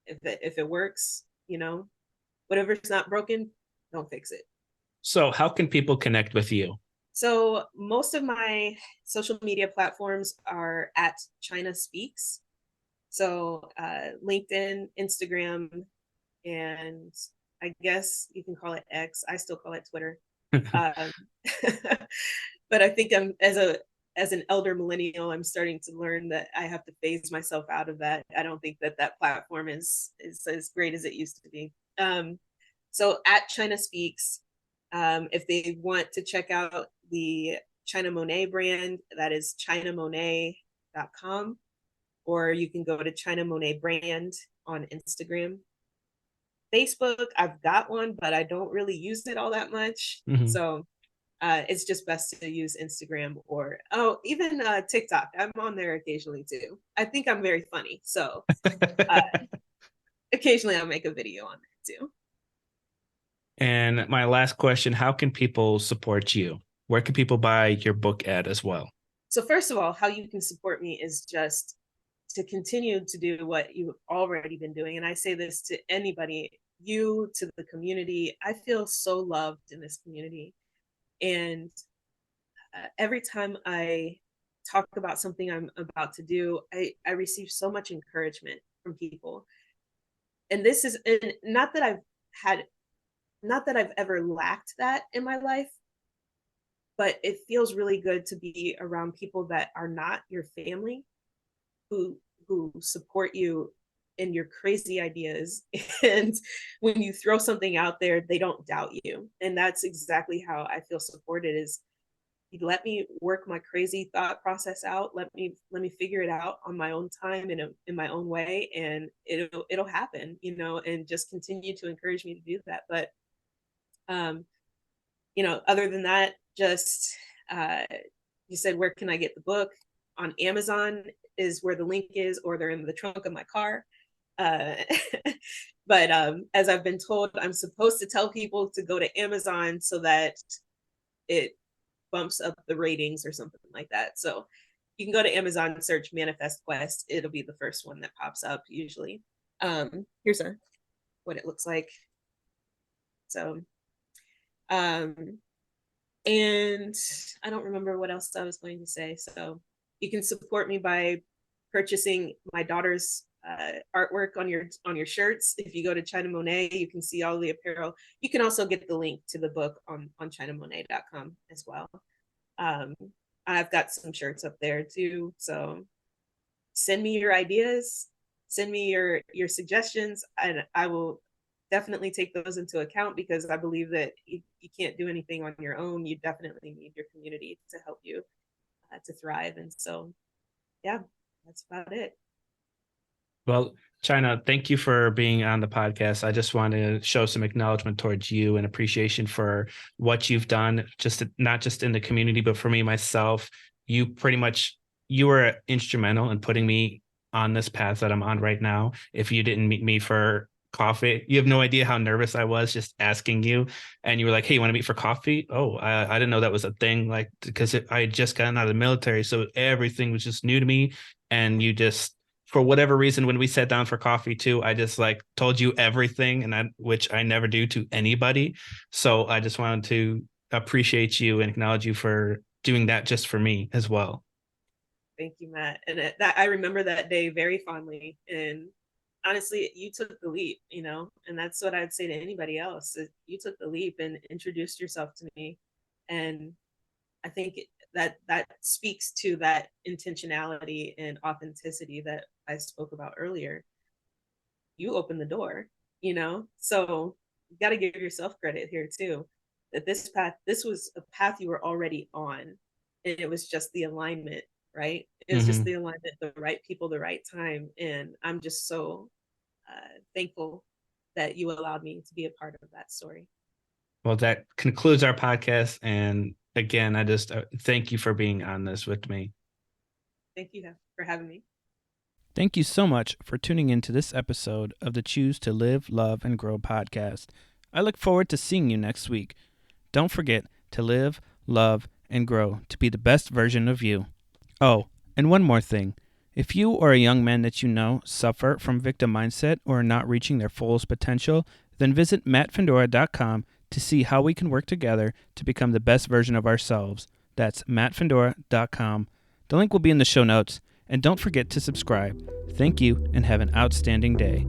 if it works, whatever's not broken, don't fix it. So how can people connect with you? So most of my social media platforms are at Chynna Speaks. So LinkedIn, Instagram, and I guess you can call it X. I still call it Twitter. Um, but I think as an elder millennial, I'm starting to learn that I have to phase myself out of that. I don't think that platform is as great as it used to be. So at Chynna Speaks, if they want to check out the China Monet brand, that is ChinaMonet.com, or you can go to China Monet brand on Instagram. Facebook, I've got one, but I don't really use it all that much. Mhm. So it's just best to use Instagram, or even TikTok. I'm on there occasionally too. I think I'm very funny, so uh, occasionally I'll make a video on there too. And my last question, how can people support you? Where can people buy your book at as well? So first of all, how you can support me is just to continue to do what you've already been doing. And I say this to anybody, you, to the community. I feel so loved in this community. And every time I talk about something I'm about to do, I receive so much encouragement from people. And this is, and had, not that I've ever lacked that in my life, but it feels really good to be around people that are not your family, who support you in your crazy ideas. And when you throw something out there, they don't doubt you. And that's exactly how I feel supported, is you let me work my crazy thought process out. Let me figure it out on my own time, in my own way, and it'll happen, and just continue to encourage me to do that. But um, other than that, just uh you said, where can I get the book? On Amazon is where the link is, or they're in the trunk of my car. Uh, but as I've been told, I'm supposed to tell people to go to Amazon so that it bumps up the ratings or something like that. So you can go to Amazon, search Manifest Quest. It'll be the first one that pops up usually. Here's what it looks like. So, um, and I don't remember what else I was going to say. So you can support me by purchasing my daughter's artwork on your shirts. If you go to China Monet, you can see all the apparel. You can also get the link to the book on ChinaMonet.com as well. Um, I've got some shirts up there too. So send me your ideas, send me your suggestions, and I will definitely take those into account, because I believe that you can't do anything on your own. You definitely need your community to help you to thrive. And so, yeah, that's about it. Well, Chynna, thank you for being on the podcast. I just want to show some acknowledgement towards you and appreciation for what you've done, just not just in the community, but for me myself. You were instrumental in putting me on this path that I'm on right now. If you didn't meet me for coffee, you have no idea how nervous I was just asking you. And you were like, "Hey, you want to meet for coffee?" Oh, I didn't know that was a thing. Like, because I had just gotten out of the military, so everything was just new to me. And you just, for whatever reason, when we sat down for coffee too, I just like told you everything, and which I never do to anybody. So I just wanted to appreciate you and acknowledge you for doing that just for me as well. Thank you, Matt. And that I remember that day very fondly. And honestly, you took the leap, and that's what I'd say to anybody else. You took the leap and introduced yourself to me. And I think that speaks to that intentionality and authenticity that I spoke about earlier. You opened the door, so you got to give yourself credit here too, that this was a path you were already on, and it was just the alignment, right? It was just Mm-hmm. the alignment, the right people, the right time. And I'm just so thankful that you allowed me to be a part of that story. Well, that concludes our podcast. And again, I just thank you for being on this with me. Thank you for having me. Thank you so much for tuning into this episode of the Choose to Live, Love, and Grow podcast. I look forward to seeing you next week. Don't forget to live, love, and grow to be the best version of you. Oh, and one more thing. If you or a young man that you know suffer from victim mindset or are not reaching their fullest potential, then visit mattfendora.com to see how we can work together to become the best version of ourselves. That's mattfendora.com. The link will be in the show notes. And don't forget to subscribe. Thank you and have an outstanding day.